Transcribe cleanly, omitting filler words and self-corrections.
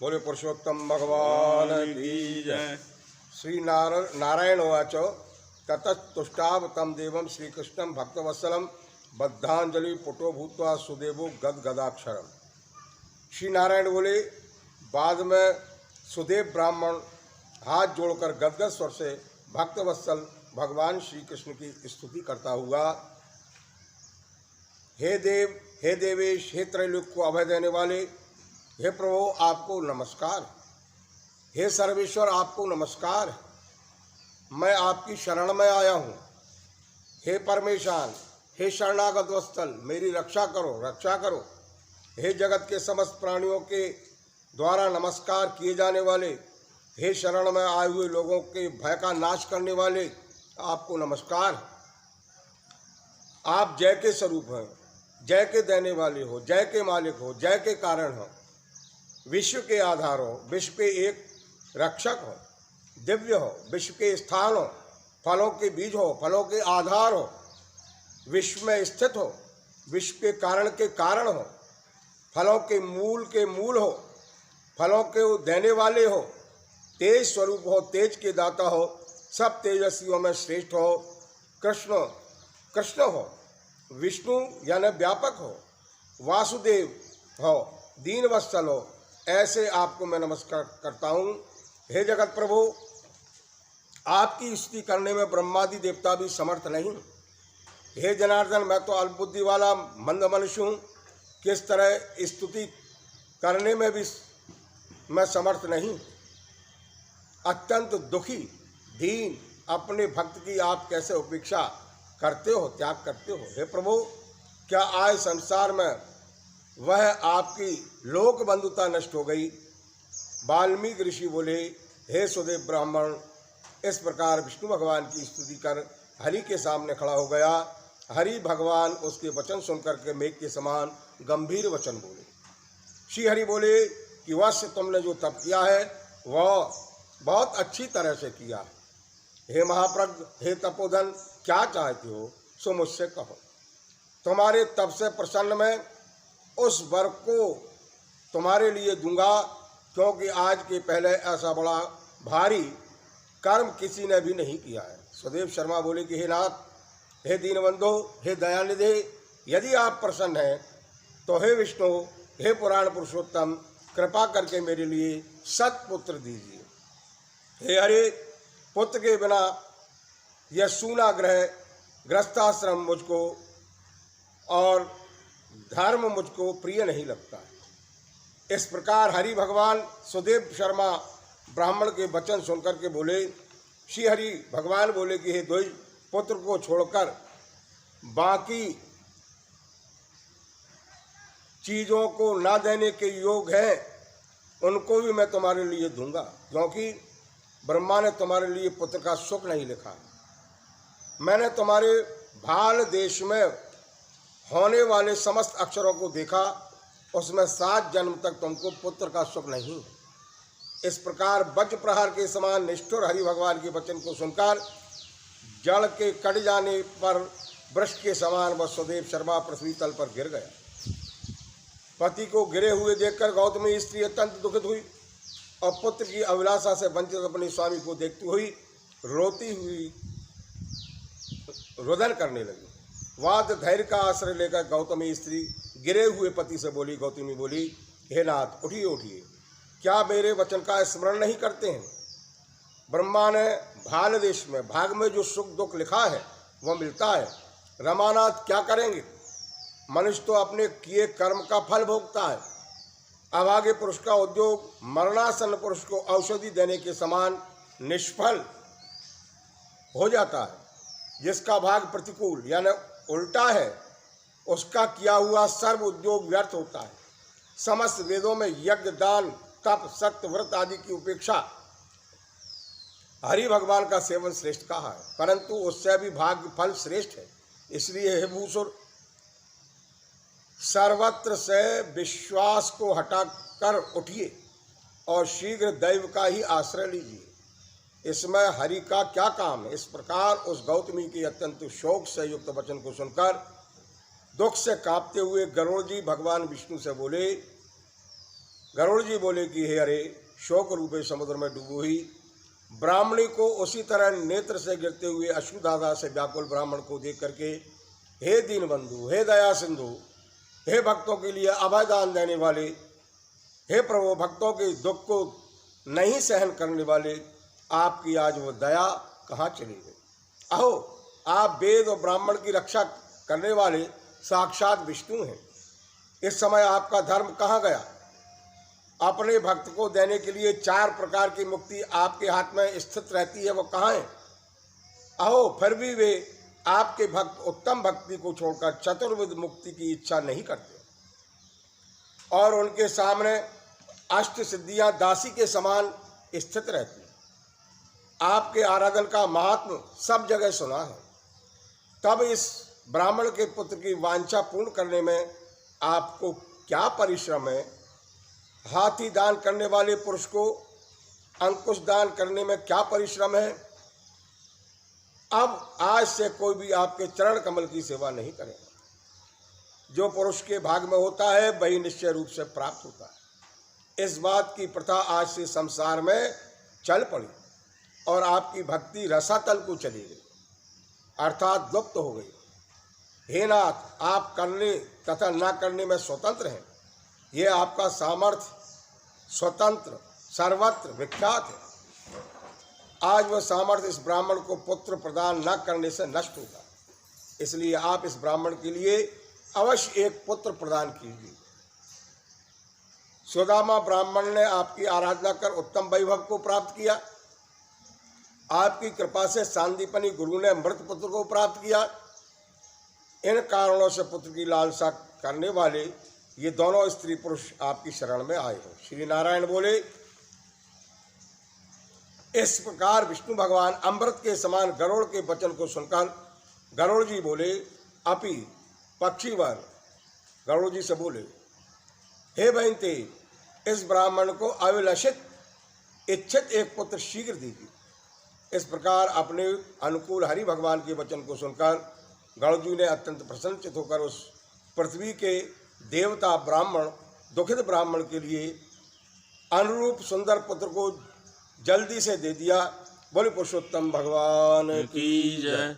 बोले पुरुषोत्तम भगवान की जय। श्री नारायण उवाच ततस्तुष्टाव तम देवम श्रीकृष्णं भक्तवत्सलं बद्धांजलि पुटो भूत्वा सुदेवो गदगदाक्षरम। श्री नारायण बोले, बाद में सुदेव ब्राह्मण हाथ जोड़कर गदगद स्वर से भक्तवत्सल भगवान श्री कृष्ण की स्तुति करता हुआ, हे देव, हे देवेश, हे त्रैलोक को अभय देने वाले, हे प्रभु आपको नमस्कार, हे सर्वेश्वर आपको नमस्कार, मैं आपकी शरण में आया हूँ। हे परमेशान, हे शरणागत वत्सल, मेरी रक्षा करो, रक्षा करो। हे जगत के समस्त प्राणियों के द्वारा नमस्कार किए जाने वाले, हे शरण में आए हुए लोगों के भय का नाश करने वाले, आपको नमस्कार। आप जय के स्वरूप हैं, जय के देने वाले हो, जय के मालिक हो, जय के कारण हो, विश्व के आधार हो, विश्व के एक रक्षक हो, दिव्य हो, विश्व के स्थान हो, फलों के बीज हो, फलों के आधार हो, विश्व में स्थित हो, विश्व के कारण हो, फलों के मूल हो, फलों के देने वाले हो, तेज स्वरूप हो, तेज के दाता हो, सब तेजस्वियों में श्रेष्ठ हो, कृष्ण हो, विष्णु यानी व्यापक हो, वासुदेव हो, दीन वत्सल हो, ऐसे आपको मैं नमस्कार करता हूँ। हे जगत प्रभु, आपकी स्तुति करने में ब्रह्मादि देवता भी समर्थ नहीं। हे जनार्दन, मैं तो अल्पबुद्धि वाला मंद मनुष्य हूँ, किस तरह स्तुति करने में भी मैं समर्थ नहीं। अत्यंत दुखी दीन अपने भक्त की आप कैसे उपेक्षा करते हो, त्याग करते हो। हे प्रभु, क्या आज संसार में वह आपकी लोक बंधुता नष्ट हो गई। वाल्मीकि ऋषि बोले, हे सुदेव ब्राह्मण, इस प्रकार विष्णु भगवान की स्तुति कर हरि के सामने खड़ा हो गया। हरि भगवान उसके वचन सुनकर के मेघ के समान गंभीर वचन बोले। श्री हरि बोले कि वश्य तुमने जो तप किया है वह बहुत अच्छी तरह से किया है। हे महाप्रज्ञ, हे तपोधन, क्या चाहते हो सो मुझसे कहो। तुम्हारे तप से प्रसन्न मैं उस वर को तुम्हारे लिए दूंगा, क्योंकि आज के पहले ऐसा बड़ा भारी कर्म किसी ने भी नहीं किया है। सुदेव शर्मा बोले कि हे नाथ, हे दीनबंधो, हे दयानिधे, यदि आप प्रसन्न हैं तो हे विष्णु, हे पुराण पुरुषोत्तम, कृपा करके मेरे लिए सत्पुत्र दीजिए। हे हरे, पुत्र के बिना यह सूना गृहस्थाश्रम मुझको और धर्म मुझको प्रिय नहीं लगता है। इस प्रकार हरि भगवान सुदेव शर्मा ब्राह्मण के वचन सुनकर के बोले। श्री हरि भगवान बोले कि हे द्विज, पुत्र को छोड़कर बाकी चीज़ों को ना देने के योग हैं, उनको भी मैं तुम्हारे लिए दूंगा, क्योंकि ब्रह्मा ने तुम्हारे लिए पुत्र का सुख नहीं लिखा। मैंने तुम्हारे भाल देश में होने वाले समस्त अक्षरों को देखा, उसमें 7 जन्म तक तुमको पुत्र का सुख नहीं। इस प्रकार वज्र प्रहार के समान निष्ठुर हरि भगवान के वचन को सुनकर जड़ के कट जाने पर वृक्ष के समान वह सुदेव शर्मा पृथ्वी तल पर गिर गया। पति को गिरे हुए देखकर गौतमी स्त्री अत्यंत दुखित हुई और पुत्र की अभिलाषा से वंचित अपने स्वामी को देखती हुई रोती हुई रुदन करने लगी। वाद धैर्य का आश्रय लेकर गौतमी स्त्री गिरे हुए पति से बोली। गौतमी बोली, हे नाथ, उठिए उठिए, क्या मेरे वचन का स्मरण नहीं करते हैं। ब्रह्मा ने भाल देश में भाग में जो सुख दुख लिखा है वह मिलता है। रमानाथ क्या करेंगे, मनुष्य तो अपने किए कर्म का फल भोगता है। अभागे पुरुष का उद्योग मरणासन्न पुरुष को औषधि देने के समान निष्फल हो जाता है। जिसका भाग प्रतिकूल यानी उल्टा है, उसका किया हुआ सर्व उद्योग व्यर्थ होता है। समस्त वेदों में यज्ञ, दान, तप, सत्य, व्रत आदि की उपेक्षा हरि भगवान का सेवन श्रेष्ठ कहा है, परंतु उससे भी भाग्य फल श्रेष्ठ है। इसलिए हे भूसुर, सर्वत्र से विश्वास को हटाकर उठिए और शीघ्र दैव का ही आश्रय लीजिए। इसमें हरि का क्या काम है। इस प्रकार उस गौतमी के अत्यंत शोक से युक्त वचन को सुनकर दुख से कांपते हुए गरुड़ जी भगवान विष्णु से बोले, गरुड़ जी बोले कि हे अरे शोक रूपे समुद्र में डूबी हुई ब्राह्मणी को उसी तरह नेत्र से गिरते हुए अश्रुधारा से व्याकुल ब्राह्मण को देख करके, हे दीन बंधु, हे दया सिंधु, हे भक्तों के लिए अभयदान देने वाले, हे प्रभु, भक्तों के दुख को नहीं सहन करने वाले, आपकी आज वो दया कहाँ चली गई? अहो, आप वेद और ब्राह्मण की रक्षा करने वाले साक्षात विष्णु हैं। इस समय आपका धर्म कहाँ गया? अपने भक्त को देने के लिए 4 प्रकार की मुक्ति आपके हाथ में स्थित रहती है, वो कहाँ है? अहो, फिर भी वे आपके भक्त उत्तम भक्ति को छोड़कर चतुर्विध मुक्ति की इच्छा नहीं करते और उनके सामने अष्ट सिद्धियां दासी के समान स्थित रहती। आपके आराधन का महात्म सब जगह सुना है। तब इस ब्राह्मण के पुत्र की वांछा पूर्ण करने में आपको क्या परिश्रम है? हाथी दान करने वाले पुरुष को अंकुश दान करने में क्या परिश्रम है? अब आज से कोई भी आपके चरण कमल की सेवा नहीं करेगा। जो पुरुष के भाग में होता है वही निश्चय रूप से प्राप्त होता है। इस बात की प्रथा आज से संसार में चल पड़ी और आपकी भक्ति रसातल को चली गई, अर्थात लुप्त हो गई। हे नाथ, आप करने तथा न करने में स्वतंत्र हैं। ये आपका सामर्थ्य स्वतंत्र सर्वत्र विख्यात है। आज वह सामर्थ्य इस ब्राह्मण को पुत्र प्रदान न करने से नष्ट होगा, इसलिए आप इस ब्राह्मण के लिए अवश्य एक पुत्र प्रदान कीजिए। सुदामा ब्राह्मण ने आपकी आराधना कर उत्तम वैभव को प्राप्त किया। आपकी कृपा से सांदीपनी गुरु ने मृत पुत्र को प्राप्त किया। इन कारणों से पुत्र की लालसा करने वाले ये दोनों स्त्री पुरुष आपकी शरण में आए हो। श्री नारायण बोले, इस प्रकार विष्णु भगवान अमृत के समान गरुड़ के वचन को सुनकर गरुड़ जी बोले, अपि पक्षीवर गरुड़ जी से बोले, हे बहनते, इस ब्राह्मण को अभिलषित इच्छित एक पुत्र शीघ्र दीजिए। इस प्रकार अपने अनुकूल हरि भगवान के वचन को सुनकर गरुड़ जी ने अत्यंत प्रसन्नचित होकर उस पृथ्वी के देवता ब्राह्मण दुखित ब्राह्मण के लिए अनुरूप सुंदर पुत्र को जल्दी से दे दिया। बोले पुरुषोत्तम भगवान की जय।